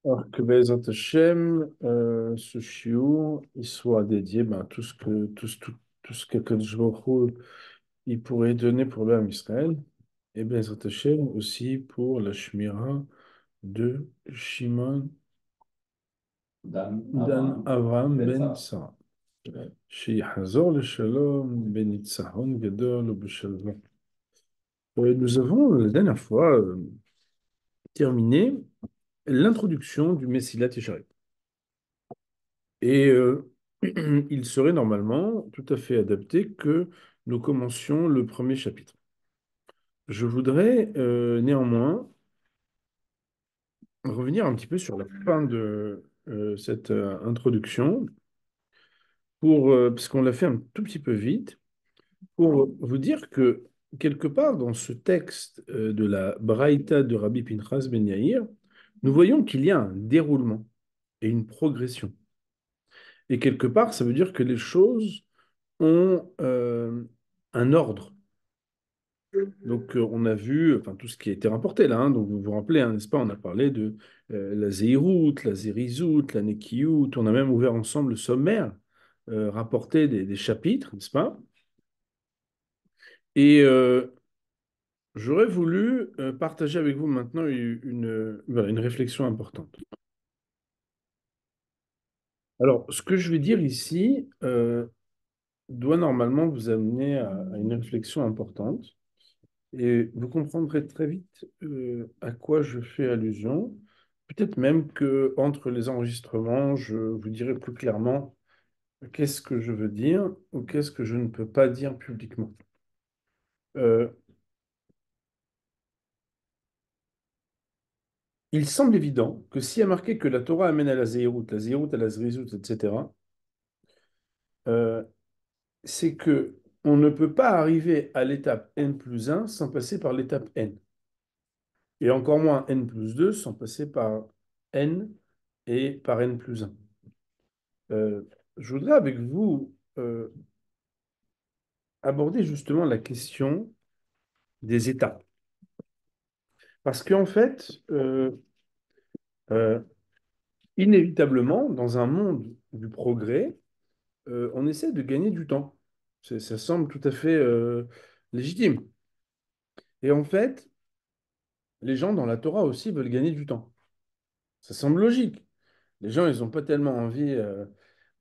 Alors que Bezat Hashem, ce shiur, il soit dédié à tout ce qu'Akadosh Baruch Hu, il pourrait donner pour l'âme Israël, et Bezat Hashem aussi pour la Shmira de Shimon Dan Dan Avram Avram Ben ben Sarah. Sarah. שיחזור לשלום בניצחון גדול ובשלווה. Nous avons la dernière fois terminé l'introduction du Messilat Yesharim. Et il serait normalement tout à fait adapté que nous commencions le premier chapitre. Je voudrais néanmoins revenir un petit peu sur la fin de cette introduction, parce qu'on l'a fait un tout petit peu vite, pour vous dire que quelque part dans ce texte de la Braïta de Rabbi Pinchas Ben Yair, nous voyons qu'il y a un déroulement et une progression. Et quelque part, ça veut dire que les choses ont un ordre. Donc, on a vu enfin, tout ce qui a été rapporté là. Donc, vous vous rappelez, hein, n'est-ce pas? On a parlé de la Zéhirout, la Zérizout, la Nekiout. On a même ouvert ensemble le sommaire rapporté des chapitres, n'est-ce pas? Et j'aurais voulu partager avec vous maintenant voilà, une réflexion importante. Alors, ce que je vais dire ici doit normalement vous amener à une réflexion importante. Et vous comprendrez très vite à quoi je fais allusion. Peut-être même que entre les enregistrements, je vous dirai plus clairement qu'est-ce que je veux dire ou qu'est-ce que je ne peux pas dire publiquement. Euh, il semble évident que s'il y a marqué que la Torah amène à la Zéhirout à la Zrizout, etc., euh, c'est que on ne peut pas arriver à l'étape n plus 1 sans passer par l'étape n. Et encore moins n plus 2 sans passer par n et par n plus 1. Euh, je voudrais avec vous aborder justement la question des étapes. Parce qu'en fait, euh, inévitablement, dans un monde du progrès, on essaie de gagner du temps. Ça semble tout à fait légitime. Et en fait, les gens dans la Torah aussi veulent gagner du temps. Ça semble logique. Les gens, ils n'ont pas tellement envie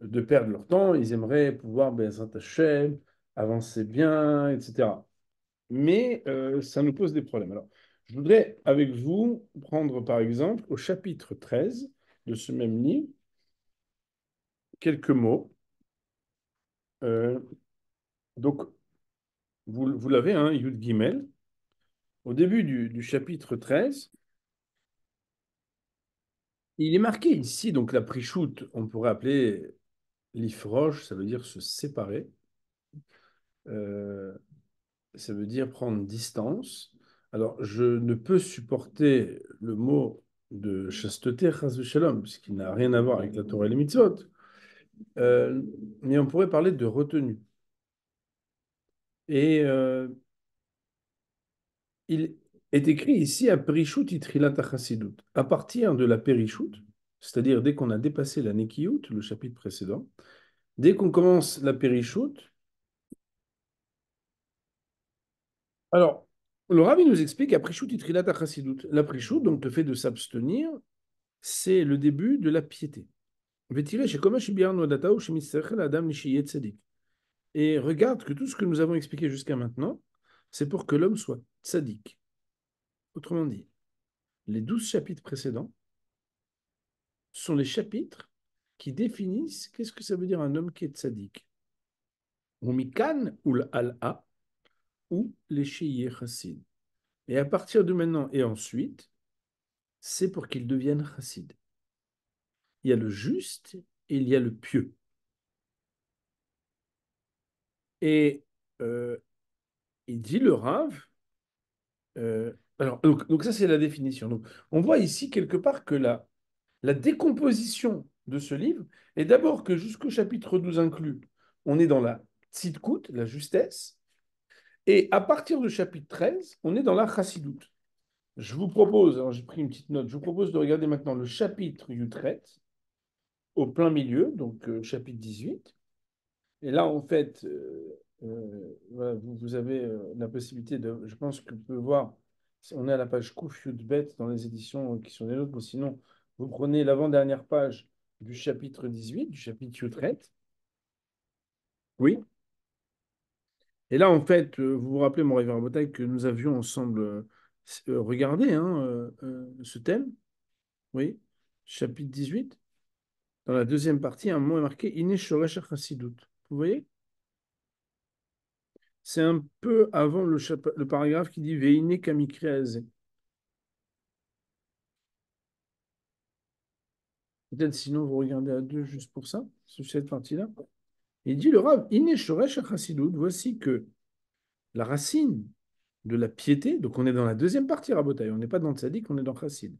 de perdre leur temps. Ils aimeraient pouvoir ben, s'attacher, avancer bien, etc. Mais ça nous pose des problèmes. Alors, je voudrais avec vous prendre par exemple au chapitre 13 de ce même livre quelques mots. Euh, donc, vous l'avez, hein, Yud Gimel. Au début du chapitre 13, il est marqué ici, donc la prichout, on pourrait appeler l'ifroche, ça veut dire se séparer. Euh, Ça veut dire prendre distance. Alors, je ne peux supporter le mot de chasteté, chas v'shalom, puisqu'il n'a rien à voir avec la Torah et les mitzvot. Euh, mais on pourrait parler de retenue. Et il est écrit ici à Perishut Itrilat Chassidut. À partir de la Perishut, c'est-à-dire dès qu'on a dépassé la Nekiyut, le chapitre précédent, dès qu'on commence la Perishut, alors, le Rabbi nous explique à Perishut Itrilat Chassidut. La Perishut, donc le fait de s'abstenir, c'est le début de la piété. Et regarde que tout ce que nous avons expliqué jusqu'à maintenant, c'est pour que l'homme soit tzaddik. Autrement dit, les 12 chapitres précédents sont les chapitres qui définissent qu'est-ce que ça veut dire un homme qui est tzaddik. Ou mikan ou l'al'a ou les chassid. Et à partir de maintenant et ensuite, c'est pour qu'il devienne chassid. Il y a le juste et il y a le pieux. Et euh, il dit le Rav, donc ça c'est la définition. Donc, on voit ici quelque part que la décomposition de ce livre est d'abord que jusqu'au chapitre 12 inclus, on est dans la tzidkout, la justesse, et à partir du chapitre 13, on est dans la chassidoute. Je vous propose, alors j'ai pris une petite note, je vous propose de regarder maintenant le chapitre Yutret, au plein milieu, donc chapitre 18. Et là, en fait, voilà, vous avez la possibilité de. Je pense que vous pouvez voir, on est à la page Kouf Bet dans les éditions qui sont les nôtres, mais sinon, vous prenez l'avant-dernière page du chapitre 18, du chapitre Yutret. Oui. Et là, en fait, vous vous rappelez, mon révérend Bataille, que nous avions ensemble regardé hein, ce thème. Oui. Chapitre 18. Dans la deuxième partie, un mot est marqué Iné Shoresh Chassidut. Vous voyez? C'est un peu avant le paragraphe qui dit Veine Kamikre Azeh. Peut-être sinon vous regardez à deux juste pour ça, sur cette partie-là. Il dit le Rav, Iné Shoresh Chassidut, voici que la racine de la piété, donc on est dans la deuxième partie, Rabotai, on n'est pas dans le Tzadik, on est dans Chassid.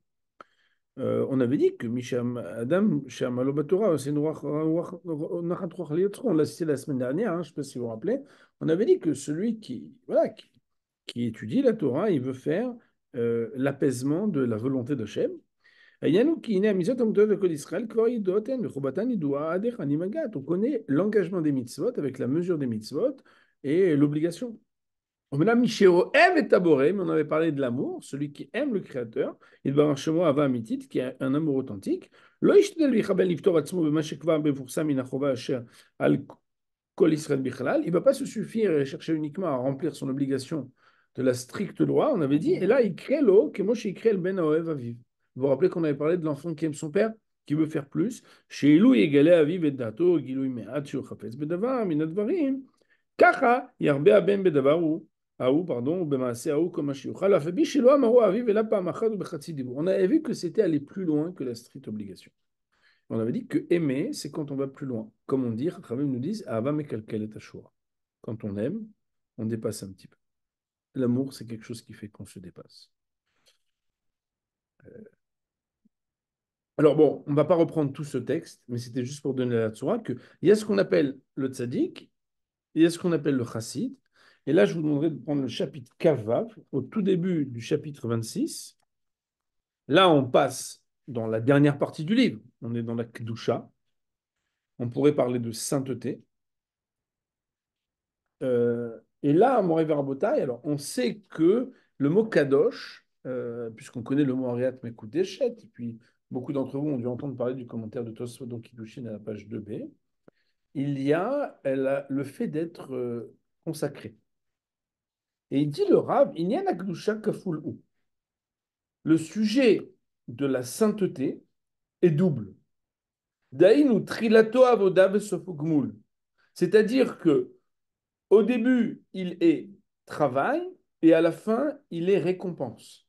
On avait dit que Misham Adam, Sham Alobatora, c'est on l'a cité la semaine dernière, hein, je ne sais pas si vous vous rappelez. On avait dit que celui voilà, qui étudie la Torah, il veut faire l'apaisement de la volonté d'Hachem. On connaît l'engagement des mitzvot avec la mesure des mitzvot et l'obligation. Mais on avait parlé de l'amour, celui qui aime le Créateur, il va avoir chez moi Ava Amitit, qui est un amour authentique. Il ne va pas se suffire et chercher uniquement à remplir son obligation de la stricte loi, on avait dit, et là, il crée l'eau, que moi, il crée le Ben Oev Aviv. Vous vous rappelez qu'on avait parlé de l'enfant qui aime son père, qui veut faire plus. Chez Ilou, Yegale Aviv et Dato, Gilou Meat, Shur Chafetz Bedavar, Minadvarim. Kacha, Yarbe Aben Bedavaru. Pardon, Bemaase Aou, comme Mashiucha, la Fabi, Shilo Amaru Aviv, et là, Pamachad ou Bechatzi Dibou. On avait vu que c'était aller plus loin que la stricte obligation. On avait dit que aimer, c'est quand on va plus loin. Comme on dit, Chachamim nous disent, Ava Mekalkel et Ashura. Quand on aime, on dépasse un petit peu. L'amour, c'est quelque chose qui fait qu'on se dépasse. Alors bon, on ne va pas reprendre tout ce texte, mais c'était juste pour donner la Torah qu'il y a ce qu'on appelle le tzaddik, il y a ce qu'on appelle le chassid. Et là, je vous demanderai de prendre le chapitre Kavav, au tout début du chapitre 26. Là, on passe dans la dernière partie du livre. On est dans la Kedusha. On pourrait parler de sainteté. Et là, mon révérend Botaï, alors on sait que le mot kadosh, puisqu'on connaît le mot Ariat Mekudeshet, et puis beaucoup d'entre vous ont dû entendre parler du commentaire de Tosfot donc Kiddushin à la page 2b, il y a le fait d'être consacré. Et il dit le Rav, il y a la Kedusha kaful ou. Le sujet de la sainteté est double. Daïnu trilato avoda besofugmul. C'est-à-dire que au début, il est travail et à la fin, il est récompense.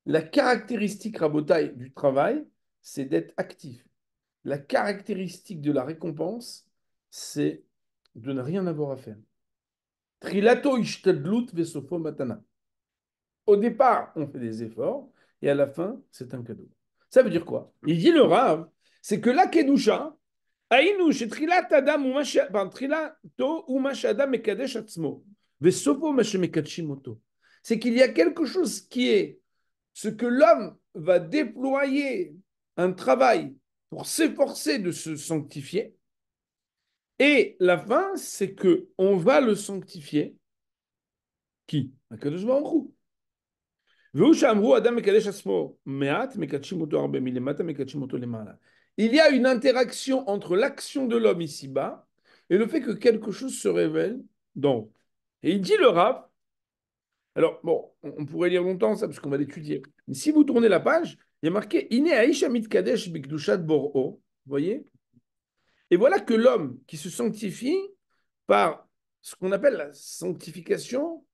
La caractéristique rabotaille du travail, c'est d'être actif. La caractéristique de la récompense, c'est de ne rien avoir à faire. Trilato ishtadlut vesofo matana. Au départ, on fait des efforts et à la fin, c'est un cadeau. Ça veut dire quoi? Il dit le Rav, c'est que la kedusha, היינו שתחילת אדם תחילתו הוא מה שאדם מקדש עצמו, וסופו מה שמקדשים אותו. C'est qu'il y a quelque chose qui est ce que l'homme va déployer un travail pour s'efforcer de se sanctifier, et la fin, c'est que on va le sanctifier. Qui? Akadosh Baruch Hu. והוא שאמרו אדם מקדש עצמו מעט, מקדשים אותו הרבה מלמטה, מקדשים אותו למעלה. Il y a une interaction entre l'action de l'homme ici-bas et le fait que quelque chose se révèle d'en haut. Et il dit le Rav, alors bon, on pourrait lire longtemps ça parce qu'on va l'étudier, mais si vous tournez la page, il y a marqué Ine Aisha Mitkadesh Bikdushat Bor'o, vous voyez? Et voilà que l'homme qui se sanctifie par ce qu'on appelle la sanctification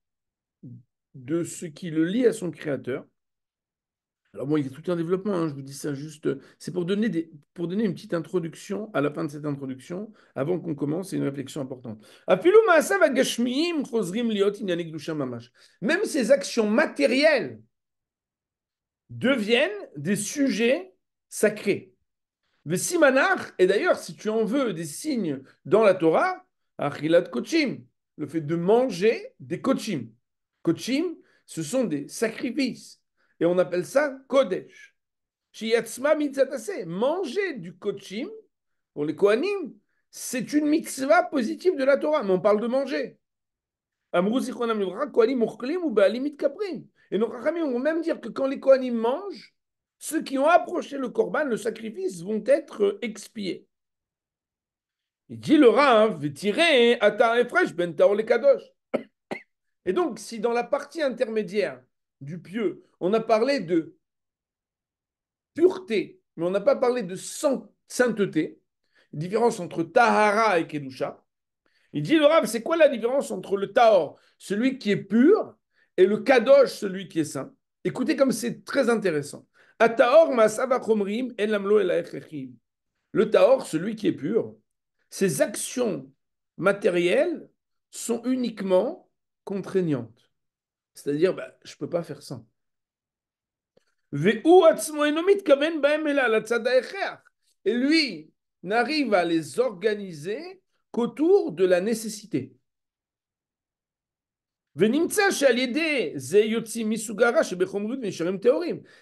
de ce qui le lie à son Créateur. Alors bon, il y a tout un développement, hein, je vous dis ça juste. C'est pour donner une petite introduction à la fin de cette introduction, avant qu'on commence, c'est une réflexion importante. Même ces actions matérielles deviennent des sujets sacrés. Le simanach, et d'ailleurs, si tu en veux des signes dans la Torah, achilat kochim, le fait de manger des kochim. Kochim, ce sont des sacrifices. Et on appelle ça Kodesh. Shiyatzma mitzatase. Manger du kochim, pour les Kohanim, c'est une mitzvah positive de la Torah, mais on parle de manger. Amrou zichronam livra, Kohanim urklim ou baalimit kaprim. Et nos Chachamim vont même dire que quand les Kohanim mangent, ceux qui ont approché le korban, le sacrifice, vont être expiés. Il dit le Rav, tirer ata efresh ben taor le kadosh. Et donc, si dans la partie intermédiaire du pieux, on a parlé de pureté, mais on n'a pas parlé de sainteté, différence entre tahara et kedusha, il dit le Rav, c'est quoi la différence entre le tahor, celui qui est pur, et le kadosh, celui qui est saint? Écoutez comme c'est très intéressant. Atahor ma'asava chomrim en lamlo el ha'echechim. Le tahor, celui qui est pur, ses actions matérielles sont uniquement contraignantes. C'est-à-dire, bah, je ne peux pas faire ça. Et lui n'arrive à les organiser qu'autour de la nécessité.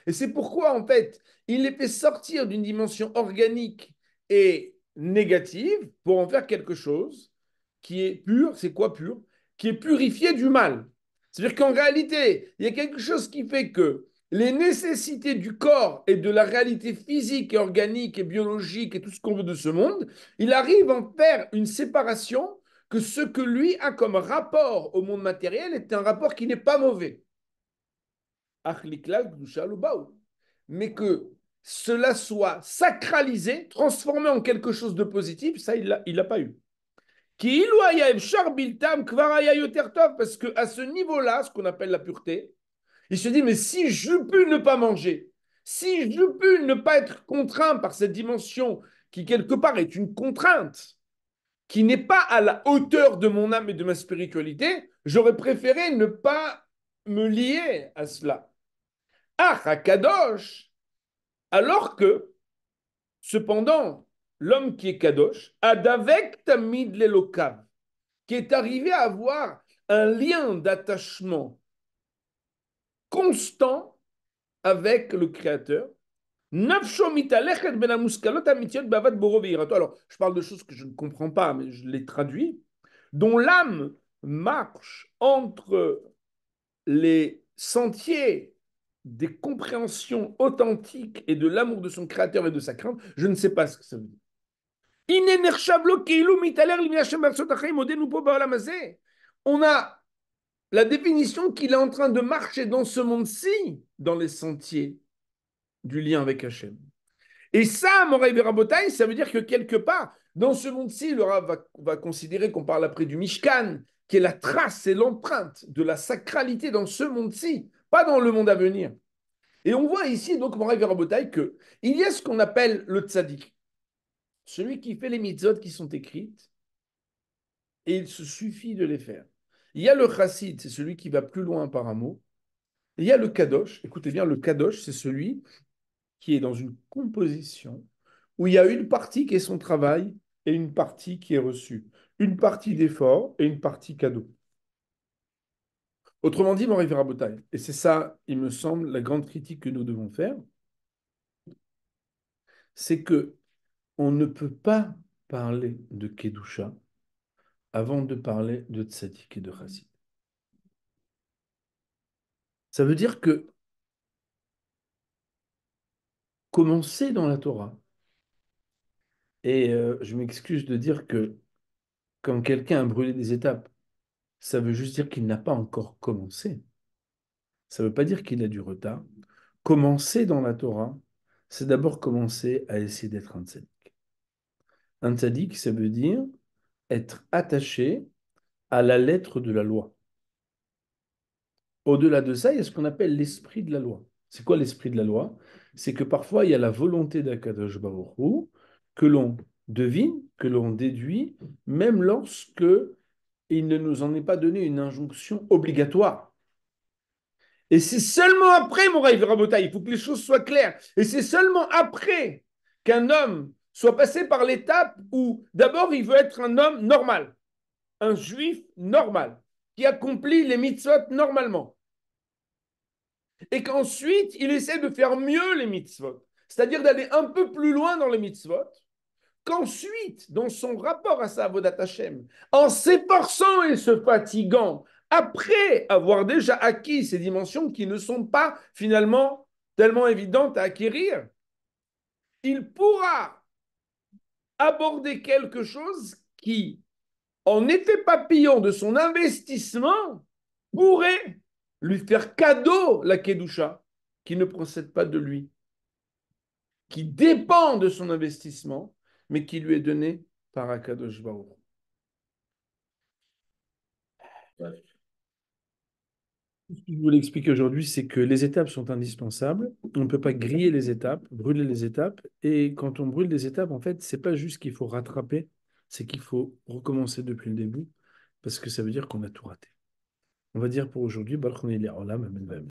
Et c'est pourquoi, en fait, il les fait sortir d'une dimension organique et négative pour en faire quelque chose qui est pur. C'est quoi pur? Qui est purifié du mal. C'est-à-dire qu'en réalité, il y a quelque chose qui fait que les nécessités du corps et de la réalité physique et organique et biologique et tout ce qu'on veut de ce monde, il arrive à en faire une séparation que ce que lui a comme rapport au monde matériel est un rapport qui n'est pas mauvais. Mais que cela soit sacralisé, transformé en quelque chose de positif, ça, il l'a pas eu. Parce qu'à ce niveau-là, ce qu'on appelle la pureté, il se dit, mais si je peux ne pas manger, si je peux ne pas être contraint par cette dimension qui, quelque part, est une contrainte, qui n'est pas à la hauteur de mon âme et de ma spiritualité, j'aurais préféré ne pas me lier à cela. Ah, Kadosh, alors que, cependant, l'homme qui est Kadosh, Adavek Tamid Lelokav, qui est arrivé à avoir un lien d'attachement constant avec le Créateur. Alors, je parle de choses que je ne comprends pas, mais je les traduis, dont l'âme marche entre les sentiers des compréhensions authentiques et de l'amour de son créateur et de sa crainte, je ne sais pas ce que ça veut dire. On a la définition qu'il est en train de marcher dans ce monde-ci, dans les sentiers du lien avec Hachem. Et ça, Moraï Verabotai, ça veut dire que quelque part, dans ce monde-ci, le Rav va considérer qu'on parle après du Mishkan, qui est la trace et l'empreinte de la sacralité dans ce monde-ci, pas dans le monde à venir. Et on voit ici, donc, Moraï Verabotai, qu'il y a ce qu'on appelle le tzaddik, celui qui fait les mitzvot qui sont écrites, et il se suffit de les faire. Il y a le chassid, c'est celui qui va plus loin par amour. Il y a le kadosh, écoutez bien, le kadosh, c'est celui qui est dans une composition où il y a une partie qui est son travail et une partie qui est reçue. Une partie d'effort et une partie cadeau. Autrement dit, mon Rabotai, et c'est ça, il me semble, la grande critique que nous devons faire, c'est que on ne peut pas parler de Kedusha avant de parler de Tzadik et de Chassid. Ça veut dire que commencer dans la Torah, et je m'excuse de dire que quand quelqu'un a brûlé des étapes, ça veut juste dire qu'il n'a pas encore commencé. Ça ne veut pas dire qu'il a du retard. Commencer dans la Torah, c'est d'abord commencer à essayer d'être un tzaddik. Un tzaddik, ça veut dire être attaché à la lettre de la loi. Au-delà de ça, il y a ce qu'on appelle l'esprit de la loi. C'est quoi l'esprit de la loi? C'est que parfois, il y a la volonté d'Akadosh Baruch Hu que l'on devine, que l'on déduit, même lorsque il ne nous en est pas donné une injonction obligatoire. Et c'est seulement après, Moraï Rabotai, il faut que les choses soient claires. Et c'est seulement après qu'un homme soit passé par l'étape où d'abord il veut être un homme normal, un juif normal, qui accomplit les mitzvot normalement. et qu'ensuite il essaie de faire mieux les mitzvot, c'est-à-dire d'aller un peu plus loin dans les mitzvot, qu'ensuite, dans son rapport à sa Avodat Hashem, en s'efforçant et se fatiguant, après avoir déjà acquis ces dimensions qui ne sont pas finalement tellement évidentes à acquérir, il pourra aborder quelque chose qui, en effet papillon de son investissement, pourrait lui faire cadeau la Kedusha, qui ne procède pas de lui, qui dépend de son investissement, mais qui lui est donné par Akadosh Baruch. Ce que je voulais expliquer aujourd'hui, c'est que les étapes sont indispensables. On ne peut pas griller les étapes, brûler les étapes. Et quand on brûle les étapes, en fait, c'est pas juste qu'il faut rattraper, c'est qu'il faut recommencer depuis le début, parce que ça veut dire qu'on a tout raté. On va dire pour aujourd'hui, Baruch Olam, Amen.